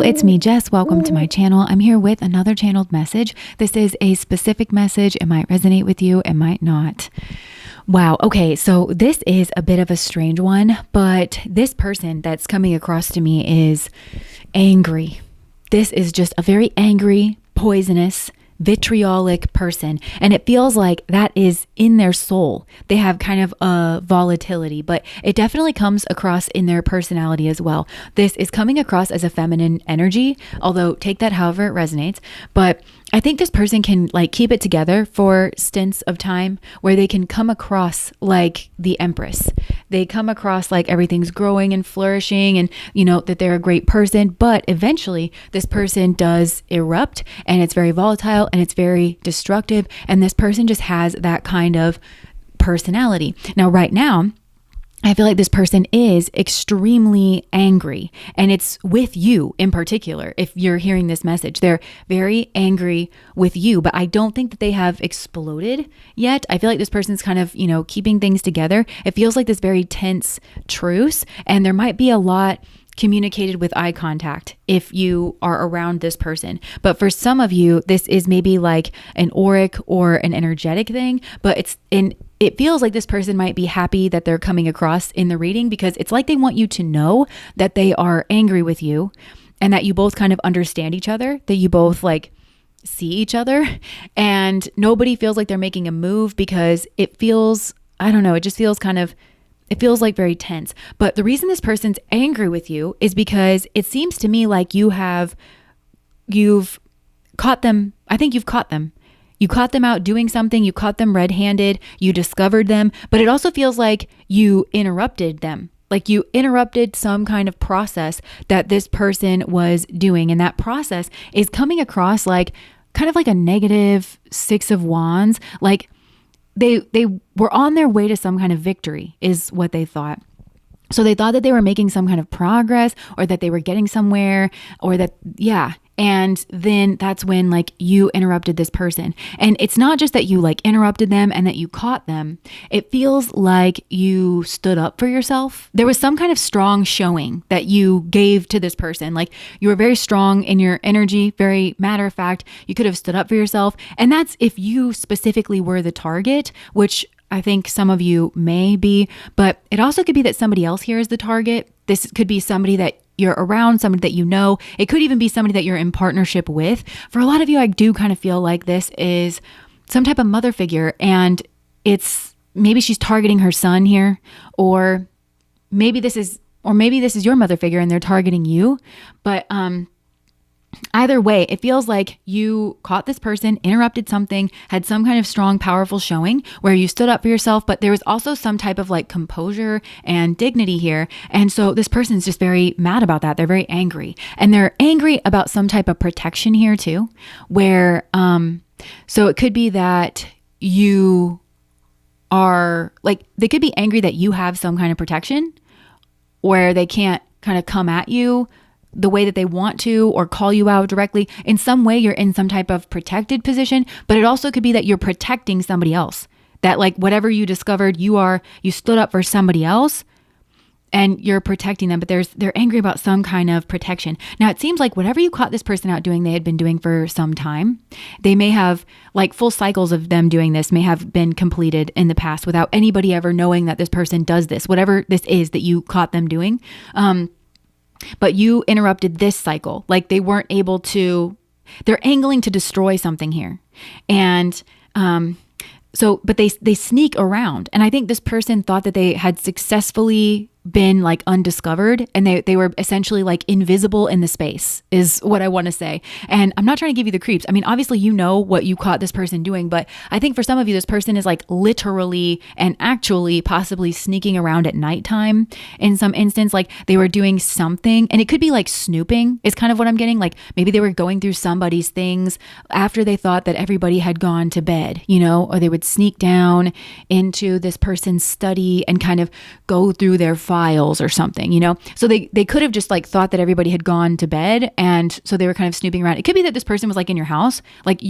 it's me, Jess. Welcome to my channel. I'm here with another channeled message. This is a specific message. It might resonate with you, it might not. Wow. Okay. So this is a bit of a strange one, but this person that's coming across to me is angry. This is just a very angry, poisonous, vitriolic person. And it feels like that is in their soul. They have kind of a volatility, but it definitely comes across in their personality as well. This is coming across as a feminine energy, although take that however it resonates. But I think this person can like keep it together for stints of time where they can come across like the Empress. They come across like everything's growing and flourishing and, you know, that they're a great person. But eventually this person does erupt and it's very volatile and it's very destructive. And this person just has that kind of personality. Now, right now, I feel like this person is extremely angry, and it's with you in particular. If you're hearing this message, they're very angry with you, but I don't think that they have exploded yet. I feel like this person's kind of, you know, keeping things together. It feels like this very tense truce, and there might be a lot communicated with eye contact if you are around this person. But for some of you, this is maybe like an auric or an energetic thing, but it feels like this person might be happy that they're coming across in the reading because it's like they want you to know that they are angry with you and that you both kind of understand each other, that you both like see each other, and nobody feels like they're making a move because it feels, I don't know, it just feels kind of, it feels like very tense. But the reason this person's angry with you is because it seems to me like you've caught them. I think you've caught them. You caught them out doing something. You caught them red-handed. You discovered them. But it also feels like you interrupted them. Like you interrupted some kind of process that this person was doing. And that process is coming across like kind of like a negative Six of Wands. Like they were on their way to some kind of victory is what they thought. So they thought that they were making some kind of progress or that they were getting somewhere or that, yeah. And then that's when like you interrupted this person. And it's not just that you like interrupted them and that you caught them. It feels like you stood up for yourself. There was some kind of strong showing that you gave to this person. Like you were very strong in your energy, very matter of fact. You could have stood up for yourself. And that's if you specifically were the target, which I think some of you may be, but it also could be that somebody else here is the target. This could be somebody that you're around, somebody that you know. It could even be somebody that you're in partnership with. For a lot of you, I do kind of feel like this is some type of mother figure, and it's maybe she's targeting her son here, or maybe this is your mother figure and they're targeting you. But either way, it feels like you caught this person, interrupted something, had some kind of strong, powerful showing where you stood up for yourself, but there was also some type of like composure and dignity here. And so this person's just very mad about that. They're very angry, and they're angry about some type of protection here too, where, so it could be that you are like, they could be angry that you have some kind of protection where they can't kind of come at you the way that they want to or call you out directly. In some way, you're in some type of protected position, but it also could be that you're protecting somebody else. That like whatever you discovered, you stood up for somebody else and you're protecting them, but they're angry about some kind of protection. Now, it seems like whatever you caught this person out doing, they had been doing for some time. They may have like full cycles of them doing this may have been completed in the past without anybody ever knowing that this person does this, whatever this is that you caught them doing. But you interrupted this cycle. Like they weren't able to, they're angling to destroy something here. And but they sneak around. And I think this person thought that they had successfully been like undiscovered, and they were essentially like invisible in the space is what I want to say. And I'm not trying to give you the creeps. I mean, obviously you know what you caught this person doing, but I think for some of you, this person is like literally and actually possibly sneaking around at nighttime in some instance. Like they were doing something, and it could be like snooping is kind of what I'm getting. Like maybe they were going through somebody's things after they thought that everybody had gone to bed, you know, or they would sneak down into this person's study and kind of go through their files or something, you know? So they could have just like thought that everybody had gone to bed. And so they were kind of snooping around. It could be that this person was like in your house, like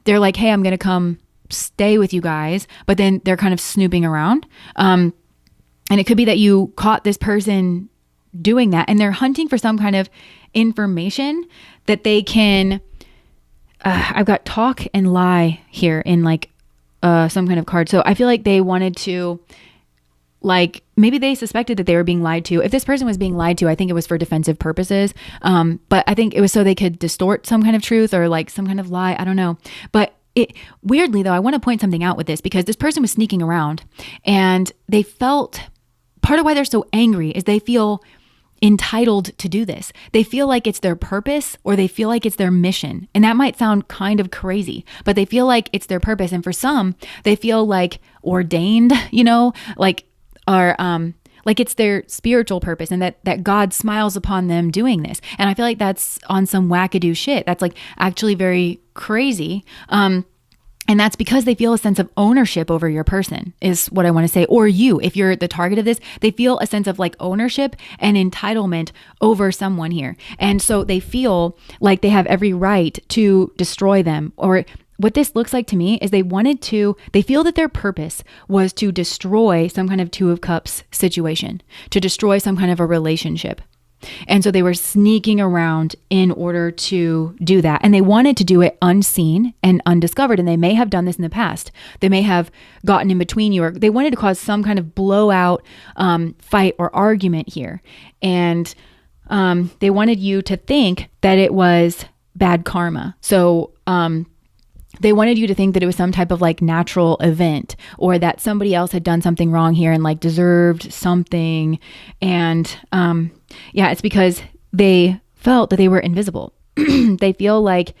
they're like, hey, I'm going to come stay with you guys. But then they're kind of snooping around. And it could be that you caught this person doing that. And they're hunting for some kind of information that they can, I've got talk and lie here in like some kind of card. So I feel like they wanted to, like, maybe they suspected that they were being lied to. If this person was being lied to, I think it was for defensive purposes. But I think it was so they could distort some kind of truth or like some kind of lie. I don't know. But weirdly though, I want to point something out with this, because this person was sneaking around and they felt, part of why they're so angry is they feel entitled to do this. They feel like it's their purpose, or they feel like it's their mission. And that might sound kind of crazy, but they feel like it's their purpose. And for some, they feel like ordained, like, or like it's their spiritual purpose, and that God smiles upon them doing this. And I feel like that's on some wackadoo shit. That's like actually very crazy. And that's because they feel a sense of ownership over your person, is what I want to say. Or you, if you're the target of this, they feel a sense of like ownership and entitlement over someone here. And so they feel like they have every right to destroy them. Or what this looks like to me is they feel that their purpose was to destroy some kind of Two of Cups situation, to destroy some kind of a relationship. And so they were sneaking around in order to do that. And they wanted to do it unseen and undiscovered. And they may have done this in the past. They may have gotten in between you, or they wanted to cause some kind of blowout fight or argument here. And they wanted you to think that it was bad karma. So they wanted you to think that it was some type of like natural event, or that somebody else had done something wrong here and like deserved something. And it's because they felt that they were invisible. They feel like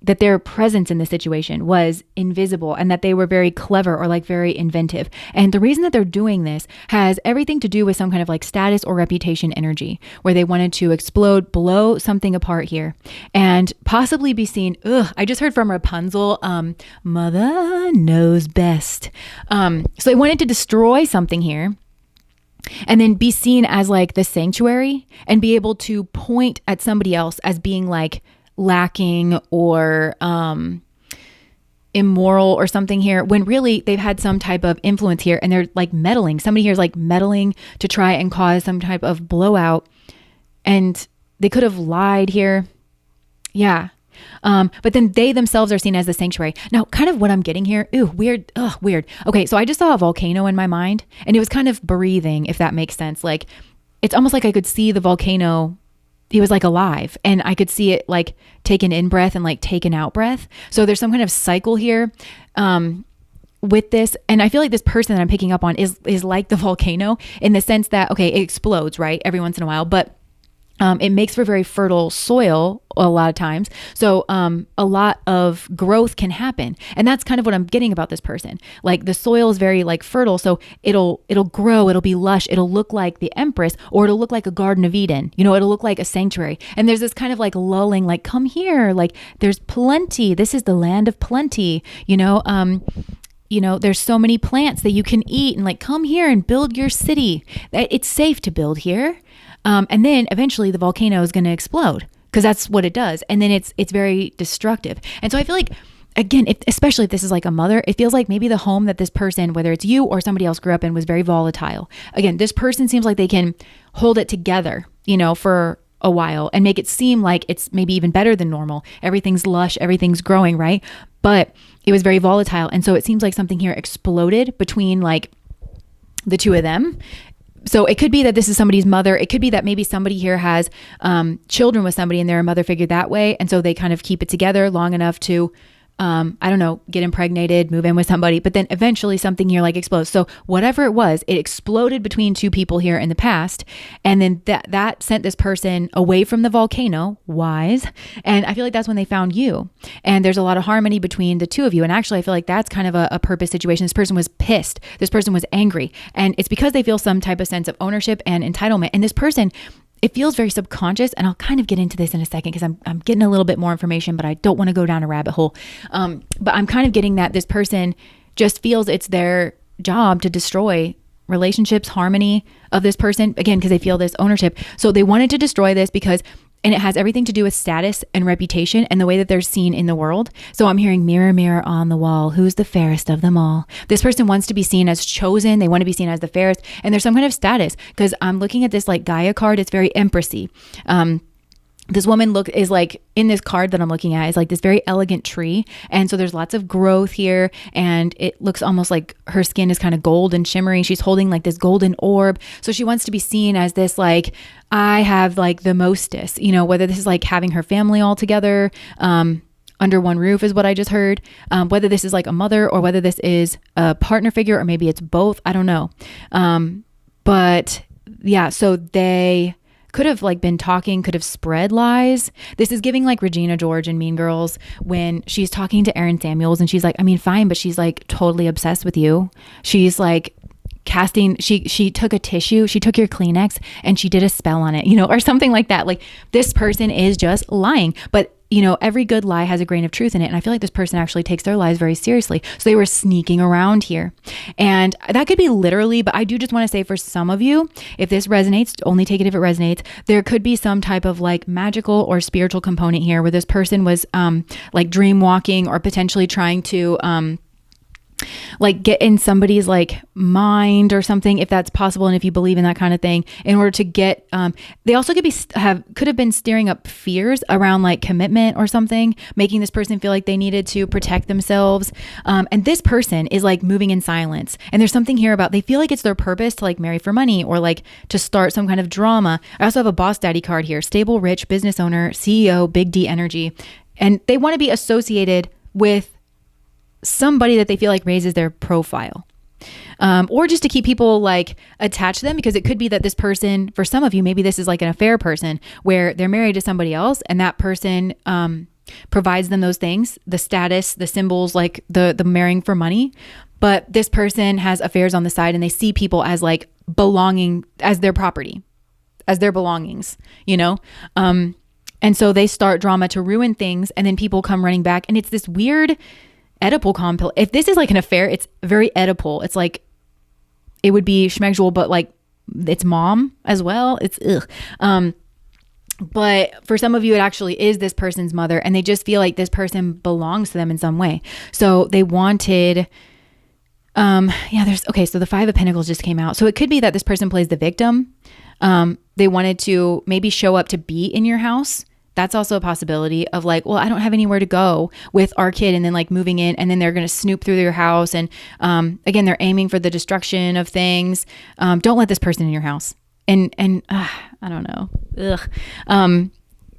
that their presence in the situation was invisible, and that they were very clever or like very inventive. And the reason that they're doing this has everything to do with some kind of like status or reputation energy, where they wanted to explode, blow something apart here, and possibly be seen. I just heard from Rapunzel, mother knows best. So they wanted to destroy something here, and then be seen as like the sanctuary, and be able to point at somebody else as being like lacking or immoral or something here, when really they've had some type of influence here, and they're like meddling. Somebody here is like meddling to try and cause some type of blowout, and they could have lied here. Yeah. But then they themselves are seen as the sanctuary. Now, kind of what I'm getting here, weird. Okay, so I just saw a volcano in my mind, and it was kind of breathing, if that makes sense. Like, it's almost like I could see the volcano. He was like alive, and I could see it like take an in breath and like take an out breath. So there's some kind of cycle here with this. And I feel like this person that I'm picking up on is like the volcano, in the sense that, okay, it explodes, right? Every once in a while, but it makes for very fertile soil a lot of times. So a lot of growth can happen. And that's kind of what I'm getting about this person. Like, the soil is very like fertile. So it'll grow, it'll be lush, it'll look like the Empress, or it'll look like a Garden of Eden. It'll look like a sanctuary. And there's this kind of like lulling, like, come here, like there's plenty. This is the land of plenty, there's so many plants that you can eat, and like, come here and build your city. It's safe to build here. And then eventually the volcano is going to explode, because that's what it does. And then it's very destructive. And so I feel like, again, especially if this is like a mother, it feels like maybe the home that this person, whether it's you or somebody else, grew up in was very volatile. Again, this person seems like they can hold it together, for a while, and make it seem like it's maybe even better than normal. Everything's lush, everything's growing, right? But it was very volatile. And so it seems like something here exploded between like the two of them. So it could be that this is somebody's mother. It could be that maybe somebody here has children with somebody, and they're a mother figure that way. And so they kind of keep it together long enough to, get impregnated, move in with somebody. But then eventually something here like explodes. So whatever it was, it exploded between two people here in the past. And then that sent this person away from the volcano, wise. And I feel like that's when they found you. And there's a lot of harmony between the two of you. And actually, I feel like that's kind of a purpose situation. This person was pissed. This person was angry. And it's because they feel some type of sense of ownership and entitlement. And this person, it feels very subconscious, and I'll kind of get into this in a second, because I'm getting a little bit more information, but I don't want to go down a rabbit hole. But I'm kind of getting that this person just feels it's their job to destroy relationships, harmony of this person, again, because they feel this ownership. So they wanted to destroy this because And it has everything to do with status and reputation and the way that they're seen in the world. So I'm hearing mirror, mirror on the wall, who's the fairest of them all? This person wants to be seen as chosen. They want to be seen as the fairest. And there's some kind of status, because I'm looking at this like Gaia card. It's very empressy. This woman is like, in this card that I'm looking at, is like this very elegant tree. And so there's lots of growth here, and it looks almost like her skin is kind of gold and shimmery. She's holding like this golden orb. So she wants to be seen as this, like, I have like the mostest, you know, whether this is like having her family all together, under one roof is what I just heard. Whether this is like a mother, or whether this is a partner figure, or maybe it's both. I don't know. But yeah, so they could have like been talking, could have spread lies. This is giving like Regina George in Mean Girls when she's talking to Aaron Samuels, and she's like, I mean, fine, but she's like totally obsessed with you. She's like casting, she took a tissue, she took your Kleenex and she did a spell on it, you know, or something like that. Like, this person is just lying. But you know, every good lie has a grain of truth in it. And I feel like this person actually takes their lies very seriously. So they were sneaking around here. And that could be literally, but I do just want to say, for some of you, if this resonates, only take it if it resonates. There could be some type of like magical or spiritual component here, where this person was like dream walking, or potentially trying to like get in somebody's like mind or something, if that's possible, and if you believe in that kind of thing, in order to get they also could have been stirring up fears around like commitment or something, making this person feel like they needed to protect themselves, and this person is like moving in silence. And there's something here about, they feel like it's their purpose to like marry for money, or like to start some kind of drama. I also have a boss daddy card here: stable, rich, business owner, CEO, big D energy. And they want to be associated with somebody that they feel like raises their profile, or just to keep people like attached to them, because it could be that this person, for some of you, maybe this is like an affair person where they're married to somebody else, and that person provides them those things, the status, the symbols, like the marrying for money. But this person has affairs on the side, and they see people as like belonging, as their property, as their belongings, you know? And so they start drama to ruin things, and then people come running back, and it's this weird Oedipal compil. If this is like an affair, it's very Oedipal. It's like, it would be schmegsual, but like it's mom as well. It's ugh. But for some of you, it actually is this person's mother, and they just feel like this person belongs to them in some way. So they wanted, so the Five of Pentacles just came out. So it could be that this person plays the victim. They wanted to maybe show up to be in your house. That's also a possibility of like, well, I don't have anywhere to go with our kid, and then like moving in, and then they're going to snoop through your house. And again, they're aiming for the destruction of things. Don't let this person in your house. And I don't know. Ugh.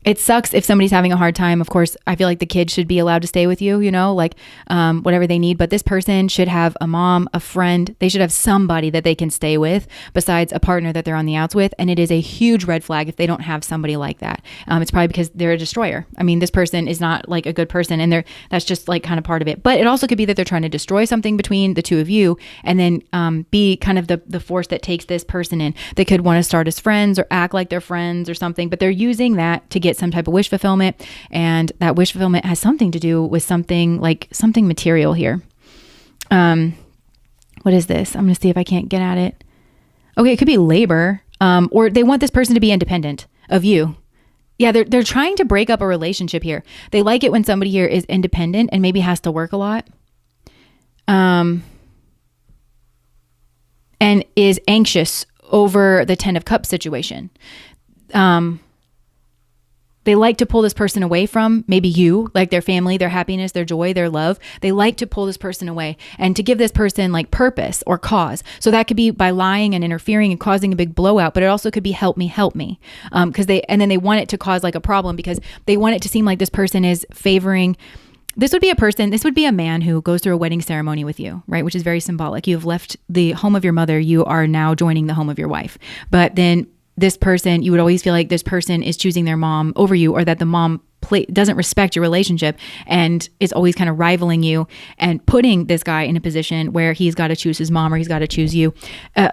It sucks if somebody's having a hard time. Of course, I feel like the kid should be allowed to stay with you, you know, like whatever they need. But this person should have a mom, a friend. They should have somebody that they can stay with besides a partner that they're on the outs with. And it is a huge red flag if they don't have somebody like that. It's probably because they're a destroyer. I mean, this person is not like a good person, and that's just like kind of part of it. But it also could be that they're trying to destroy something between the two of you, and then be kind of the force that takes this person in. They could want to start as friends or act like they're friends or something, but they're using that to get some type of wish fulfillment, and that wish fulfillment has something to do with something material here. What is this? I'm going to see if I can't get at it. Okay, it could be labor, or they want this person to be independent of you. Yeah, they're trying to break up a relationship here. They like it when somebody here is independent and maybe has to work a lot, and is anxious over the 10 of Cups situation. They like to pull this person away from maybe you, like their family, their happiness, their joy, their love. They like to pull this person away and to give this person like purpose or cause. So that could be by lying and interfering and causing a big blowout, but it also could be help me. And then they want it to cause like a problem, because they want it to seem like this person is favoring. This would be a man who goes through a wedding ceremony with you, right? Which is very symbolic. You have left the home of your mother. You are now joining the home of your wife. But then this person, you would always feel like this person is choosing their mom over you, or that the mom doesn't respect your relationship and is always kind of rivaling you and putting this guy in a position where he's got to choose his mom or he's got to choose you,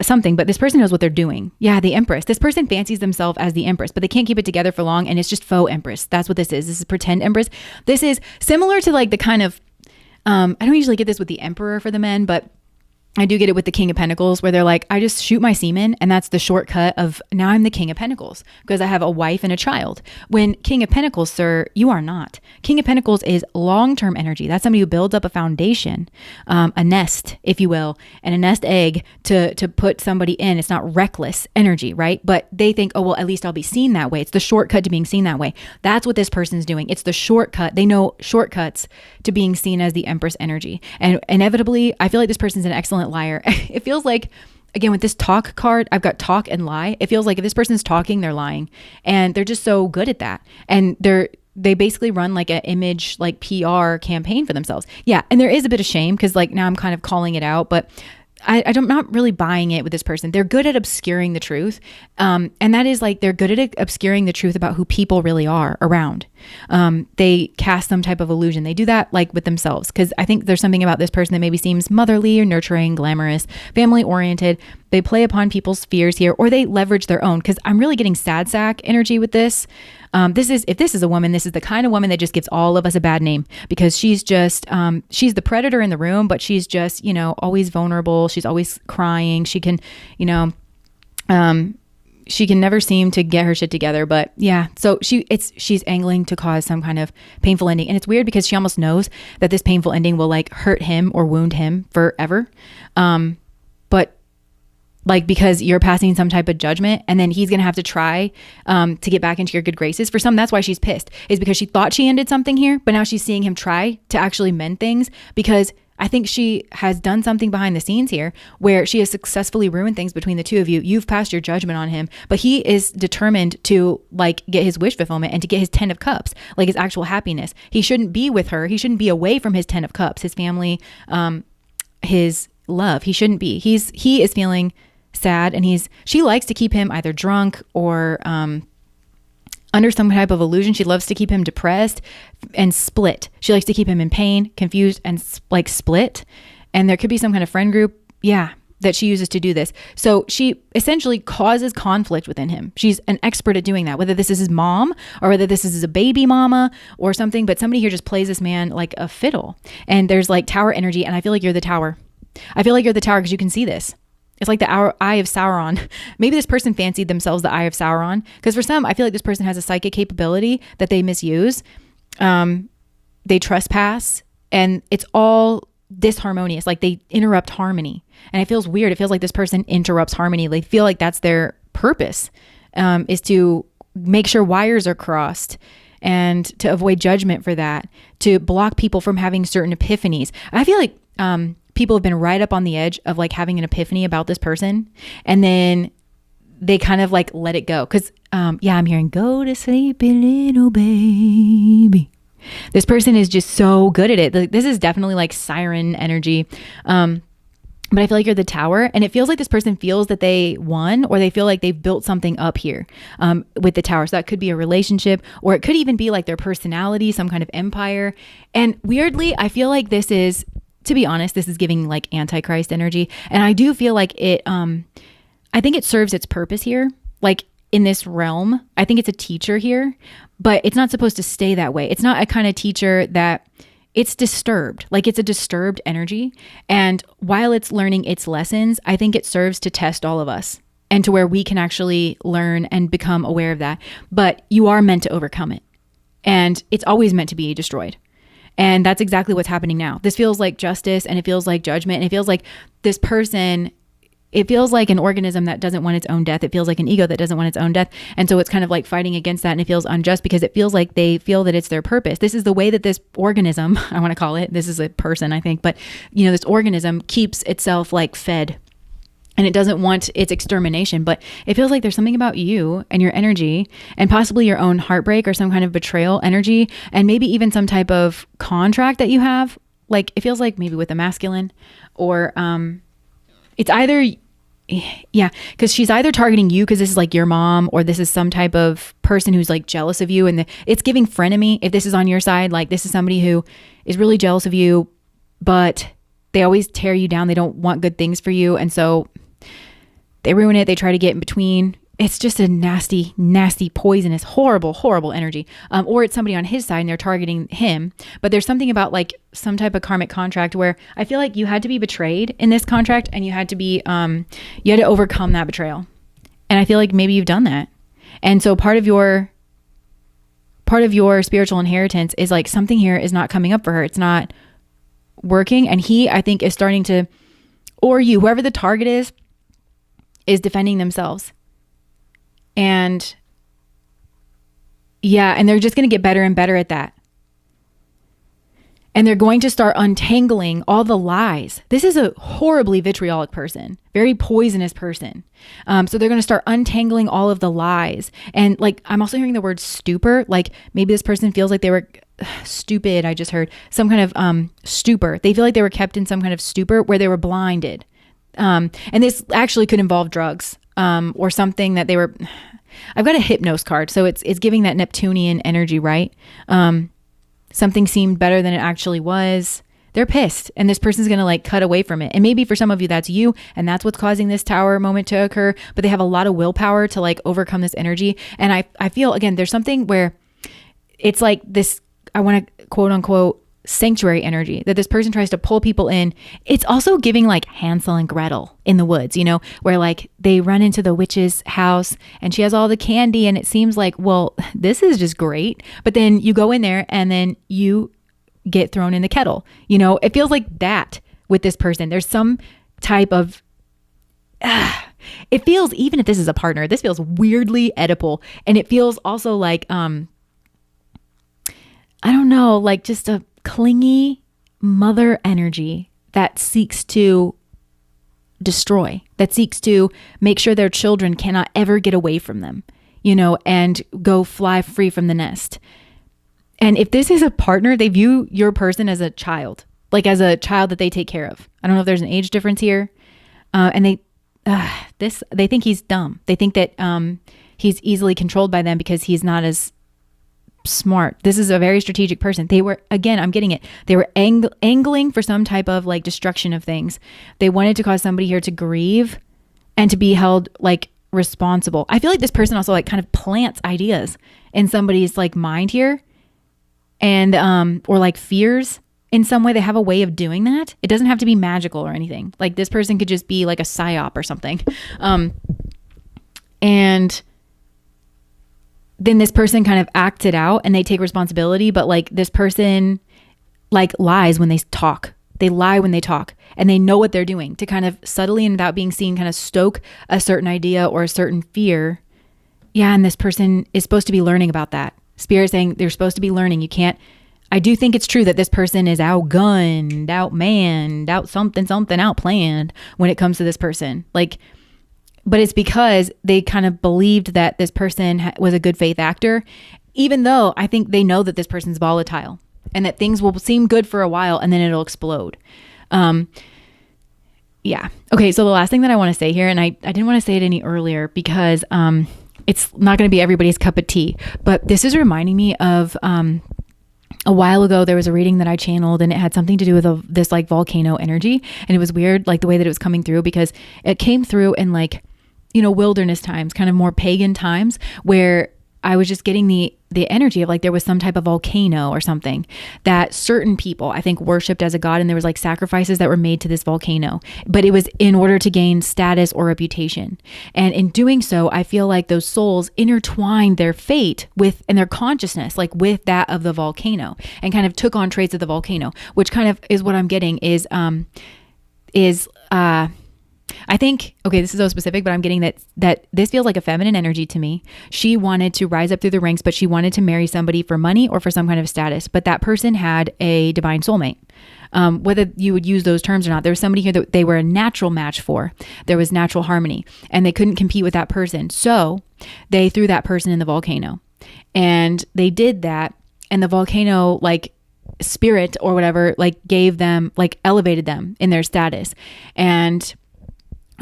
something. But this person knows what they're doing. Yeah, the Empress. This person fancies themselves as the Empress, but they can't keep it together for long, and it's just faux Empress. That's what this is. This is pretend Empress. This is similar to like the kind of, I don't usually get this with the Emperor for the men, but I do get it with the King of Pentacles where they're like, I just shoot my semen and that's the shortcut of now I'm the King of Pentacles because I have a wife and a child. When King of Pentacles, sir, you are not. King of Pentacles is long-term energy. That's somebody who builds up a foundation, a nest, if you will, and a nest egg to put somebody in. It's not reckless energy, right? But they think, oh, well, at least I'll be seen that way. It's the shortcut to being seen that way. That's what this person's doing. It's the shortcut. They know shortcuts to being seen as the Empress energy. And inevitably, I feel like this person's an excellent liar. It feels like, again, with this talk card, I've got talk and lie. It feels like if this person's talking, they're lying, and they're just so good at that. And they basically run like an image, like PR campaign for themselves. Yeah. And there is a bit of shame because like now I'm kind of calling it out, but I'm not really buying it with this person. They're good at obscuring the truth. And that is like, they're good at obscuring the truth about who people really are around. They cast some type of illusion. They do that like with themselves. Cause I think there's something about this person that maybe seems motherly or nurturing, glamorous, family oriented. They play upon people's fears here, or they leverage their own. Cause I'm really getting sad sack energy with this. If this is a woman, this is the kind of woman that just gives all of us a bad name because she's just, she's the predator in the room, but she's just, always vulnerable. She's always crying. She can, she can never seem to get her shit together, but yeah. So she's angling to cause some kind of painful ending. And it's weird because she almost knows that this painful ending will like hurt him or wound him forever. But like, because you're passing some type of judgment and then he's going to have to try to get back into your good graces. For some, that's why she's pissed, is because she thought she ended something here, but now she's seeing him try to actually mend things because I think she has done something behind the scenes here where she has successfully ruined things between the two of you. You've passed your judgment on him, but he is determined to like get his wish fulfillment and to get his 10 of cups, like his actual happiness. He shouldn't be with her. He shouldn't be away from his 10 of cups, his family, his love. He shouldn't be. He is feeling sad and she likes to keep him either drunk or under some type of illusion. She loves to keep him depressed and split. She likes to keep him in pain, confused, and like split. And there could be some kind of friend group, that she uses to do this. So she essentially causes conflict within him. She's an expert at doing that, whether this is his mom or whether this is a baby mama or something. But somebody here just plays this man like a fiddle. And there's like tower energy. And I feel like you're the tower. I feel like you're the tower because you can see this. It's like the Eye of Sauron. Maybe this person fancied themselves the Eye of Sauron. Because for some, I feel like this person has a psychic capability that they misuse. They trespass. And it's all disharmonious. Like they interrupt harmony. And it feels weird. It feels like this person interrupts harmony. They feel like that's their purpose, is to make sure wires are crossed and to avoid judgment for that, to block people from having certain epiphanies. I feel like people have been right up on the edge of like having an epiphany about this person. And then they kind of like let it go. Cause I'm hearing go to sleep, little baby. This person is just so good at it. This is definitely like siren energy. But I feel like you're the tower, and it feels like this person feels that they won, or they feel like they've built something up here with the tower. So that could be a relationship, or it could even be like their personality, some kind of empire. And weirdly, I feel like this is, to be honest, this is giving like Antichrist energy. And I do feel like it, I think it serves its purpose here. Like in this realm, I think it's a teacher here, but it's not supposed to stay that way. It's not a kind of teacher that it's disturbed, like it's a disturbed energy. And while it's learning its lessons, I think it serves to test all of us and to where we can actually learn and become aware of that. But you are meant to overcome it. And it's always meant to be destroyed. And that's exactly what's happening now. This feels like justice, and it feels like judgment. And it feels like this person, it feels like an organism that doesn't want its own death. It feels like an ego that doesn't want its own death. And so it's kind of like fighting against that, and it feels unjust because it feels like they feel that it's their purpose. This is the way that this organism, I want to call it, this is a person, I think, but this organism keeps itself like fed, and it doesn't want its extermination. But it feels like there's something about you and your energy, and possibly your own heartbreak or some kind of betrayal energy, and maybe even some type of contract that you have. Like it feels like maybe with a masculine, or it's either, because she's either targeting you because this is like your mom, or this is some type of person who's like jealous of you. And it's giving frenemy if this is on your side. Like this is somebody who is really jealous of you, but they always tear you down. They don't want good things for you. And so they ruin it. They try to get in between. it's just a nasty, nasty, poisonous, horrible, horrible energy. Or it's somebody on his side and they're targeting him. But there's something about like some type of karmic contract where I feel like you had to be betrayed in this contract, and you had to be, you had to overcome that betrayal. And I feel like maybe you've done that. And so part of your spiritual inheritance is like something here is not coming up for her. It's not working. And he, I think, is starting to, or you, whoever the target is defending themselves. And yeah, and they're just going to get better and better at that. And they're going to start untangling all the lies. This is a horribly vitriolic person, very poisonous person. So they're going to start untangling all of the lies. And like, I'm also hearing the word stupor. Like maybe this person feels like they were stupid. I just heard some kind of stupor. They feel like they were kept in some kind of stupor where they were blinded. And this actually could involve drugs. Or something that they were, I've got a hypnos card. So it's giving that Neptunian energy, right? Something seemed better than it actually was. They're pissed, and this person's going to like cut away from it. And maybe for some of you, that's you, and that's what's causing this tower moment to occur, but they have a lot of willpower to like overcome this energy. And I feel, again, there's something where it's like this, I want to quote unquote, sanctuary energy that this person tries to pull people in. It's also giving like Hansel and Gretel in the woods, you know, where like they run into the witch's house and she has all the candy and it seems like, well, this is just great. But then you go in there and then you get thrown in the kettle. You know, it feels like that with this person. There's some type of, it feels, even if this is a partner, this feels weirdly Oedipal. And it feels also like, I don't know, like just a clingy mother energy that seeks to destroy, that seeks to make sure their children cannot ever get away from them, you know, and go fly free from the nest. And if this is a partner, they view your person as a child, like as a child that they take care of. I don't know if there's an age difference here. And they think he's dumb. They think that he's easily controlled by them because he's not as smart. This is a very strategic person. They were, again, I'm getting it. They were angling for some type of like destruction of things. They wanted to cause somebody here to grieve and to be held like responsible. I feel like this person also like kind of plants ideas in somebody's like mind here, and or like fears in some way. They have a way of doing that. It doesn't have to be magical or anything. Like this person could just be like a psyop or something. And then this person kind of acts it out and they take responsibility. But like this person like lies when they talk. They lie when they talk, and they know what they're doing to kind of subtly and without being seen kind of stoke a certain idea or a certain fear. Yeah. And this person is supposed to be learning about that. Spirit saying they're supposed to be learning. You can't, I do think it's true that this person is outgunned, outmanned, out something, outplanned when it comes to this person. Like, but it's because they kind of believed that this person was a good faith actor, even though I think they know that this person's volatile and that things will seem good for a while and then it'll explode. Yeah. Okay. So the last thing that I want to say here, and I didn't want to say it any earlier because it's not going to be everybody's cup of tea, but this is reminding me of a while ago, there was a reading that I channeled and it had something to do with this like volcano energy. And it was weird, like the way that it was coming through, because it came through in like, you know, wilderness times, kind of more pagan times, where I was just getting the energy of like there was some type of volcano or something that certain people, I think, worshipped as a god, and there was like sacrifices that were made to this volcano, but it was in order to gain status or reputation. And in doing so, I feel like those souls intertwined their fate with, and their consciousness, like with that of the volcano, and kind of took on traits of the volcano, which kind of is what I'm getting is I think, okay, this is so specific, but I'm getting that this feels like a feminine energy to me. She wanted to rise up through the ranks, but she wanted to marry somebody for money or for some kind of status. But that person had a divine soulmate. Whether you would use those terms or not, there was somebody here that they were a natural match for. There was natural harmony, and they couldn't compete with that person. So they threw that person in the volcano, and they did that. And the volcano, like, spirit or whatever, like gave them, like elevated them in their status. And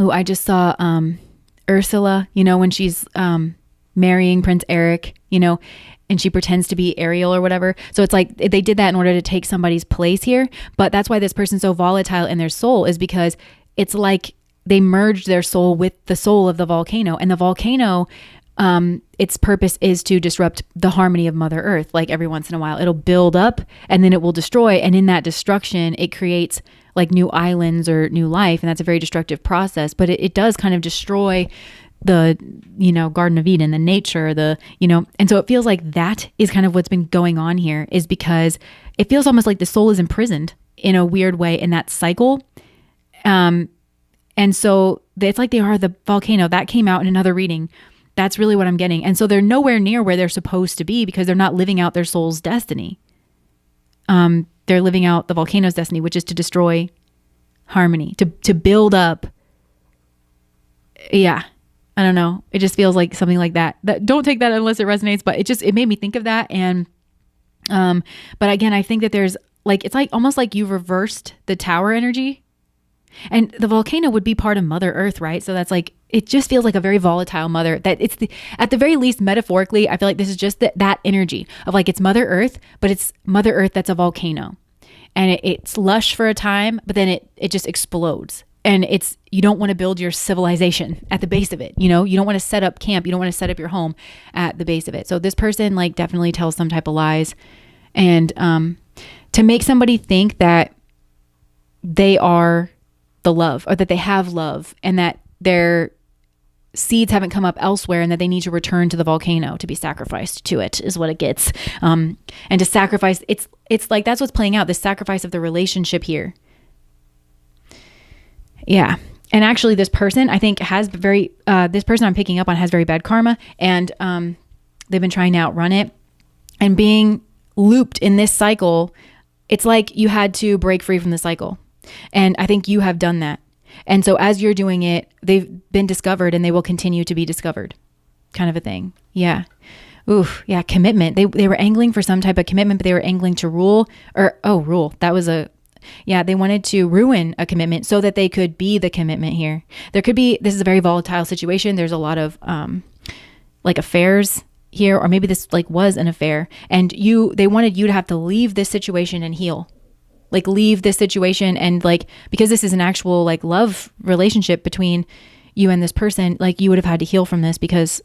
I just saw Ursula, you know, when she's marrying Prince Eric, you know, and she pretends to be Ariel or whatever. So it's like they did that in order to take somebody's place here. But that's why this person's so volatile in their soul, is because it's like they merged their soul with the soul of the volcano. And the volcano, its purpose is to disrupt the harmony of Mother Earth. Like every once in a while, it'll build up and then it will destroy. And in that destruction, it creates like new islands or new life. And that's a very destructive process, but it does kind of destroy the, Garden of Eden, the nature, and so it feels like that is kind of what's been going on here, is because it feels almost like the soul is imprisoned in a weird way in that cycle. And so it's like they are the volcano. That came out in another reading. That's really what I'm getting. And so they're nowhere near where they're supposed to be because they're not living out their soul's destiny. They're living out the volcano's destiny, which is to destroy harmony, to build up. Yeah. I don't know. It just feels like something like that. Don't take that unless it resonates, but it made me think of that. And, but again, I think that there's like, it's like almost like you reversed the tower energy, and the volcano would be part of Mother Earth, right? So that's like, it just feels like a very volatile mother, that it's at the very least, metaphorically, I feel like this is just that energy of like, it's Mother Earth, but it's Mother Earth that's a volcano, and it's lush for a time, but then it just explodes. And you don't want to build your civilization at the base of it. You don't want to set up camp. You don't want to set up your home at the base of it. So this person like definitely tells some type of lies, and to make somebody think that they are the love, or that they have love, and that their seeds haven't come up elsewhere, and that they need to return to the volcano to be sacrificed to it, is what it gets. And to sacrifice, it's like that's what's playing out, the sacrifice of the relationship here. Yeah. And actually this person, I think, has this person I'm picking up on has very bad karma, and they've been trying to outrun it, and being looped in this cycle. It's like you had to break free from the cycle. And I think you have done that. And so as you're doing it, they've been discovered, and they will continue to be discovered, kind of a thing. Yeah. Oof. Yeah. Commitment. They were angling for some type of commitment, but they were angling to rule. That was they wanted to ruin a commitment so that they could be the commitment here. This is a very volatile situation. There's a lot of like affairs here, or maybe this like was an affair, and they wanted you to have to leave this situation and heal. Like leave this situation, and like, because this is an actual like love relationship between you and this person, like you would have had to heal from this, because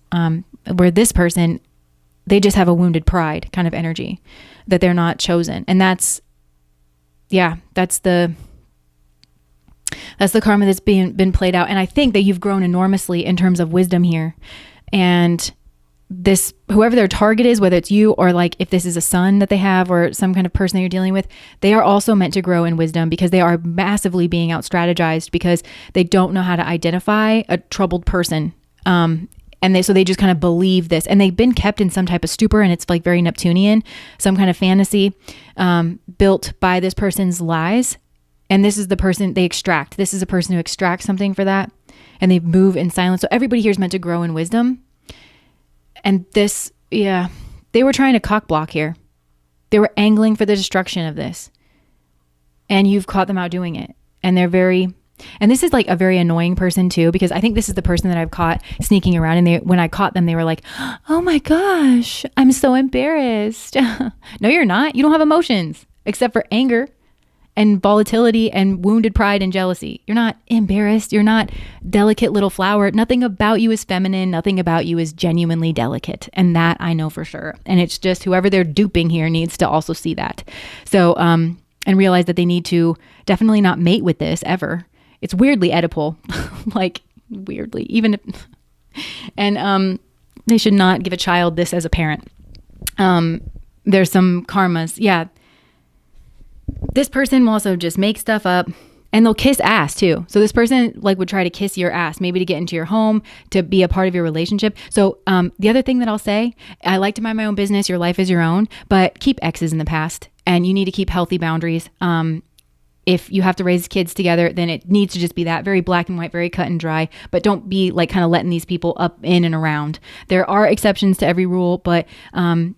where this person, they just have a wounded pride kind of energy, that they're not chosen. And that's the karma that's been played out. And I think that you've grown enormously in terms of wisdom here. And this, whoever their target is, whether it's you, or like if this is a son that they have, or some kind of person that you're dealing with, they are also meant to grow in wisdom, because they are massively being out strategized, because they don't know how to identify a troubled person. And so they just kind of believe this, and they've been kept in some type of stupor, and it's like very Neptunian, some kind of fantasy built by this person's lies. And this is the person they extract. This is a person who extracts something for that, and they move in silence. So everybody here is meant to grow in wisdom. And this, they were trying to cock block here. They were angling for the destruction of this, and you've caught them out doing it. And and this is like a very annoying person too, because I think this is the person that I've caught sneaking around. And when I caught them, they were like, "Oh my gosh, I'm so embarrassed." No, you're not. You don't have emotions except for anger and volatility and wounded pride and jealousy. You're not embarrassed. You're not delicate little flower. Nothing about you is feminine. Nothing about you is genuinely delicate. And that I know for sure. And it's just whoever they're duping here needs to also see that. So, and realize that they need to definitely not mate with this ever. It's weirdly Oedipal, like weirdly, even if, and they should not give a child this as a parent. There's some karmas. Yeah. This person will also just make stuff up, and they'll kiss ass too. So this person like would try to kiss your ass, maybe to get into your home, to be a part of your relationship. So the other thing that I'll say, I like to mind my own business. Your life is your own, but keep exes in the past, and you need to keep healthy boundaries. If you have to raise kids together, then it needs to just be that very black and white, very cut and dry, but don't be like kind of letting these people up in and around. There are exceptions to every rule, but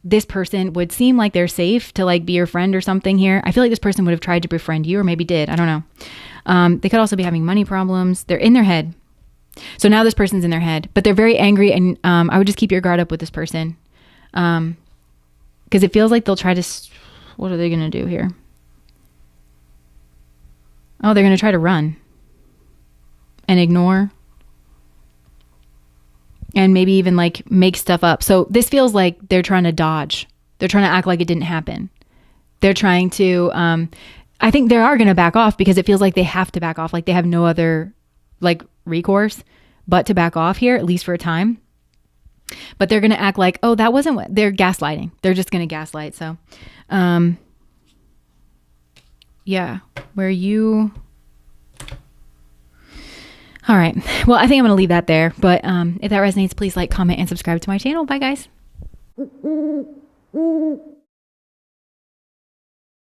this person would seem like they're safe to like be your friend or something here. I feel like this person would have tried to befriend you, or maybe did. I don't know. They could also be having money problems. They're in their head. So now this person's in their head, but they're very angry, and I would just keep your guard up with this person, because it feels like they'll try to, what are they going to do here? Oh, they're going to try to run. and ignore and maybe even like make stuff up. So this feels like they're trying to dodge. They're trying to act like it didn't happen. They're trying to, I think they are going to back off because it feels like they have to back off. Like they have no other like recourse but to back off here, at least for a time. But they're going to act like, oh, that wasn't what they're gaslighting. They're just going to gaslight. So, yeah, where you, all right. Well, I think I'm going to leave that there, but, if that resonates, please like, comment, and subscribe to my channel. Bye guys.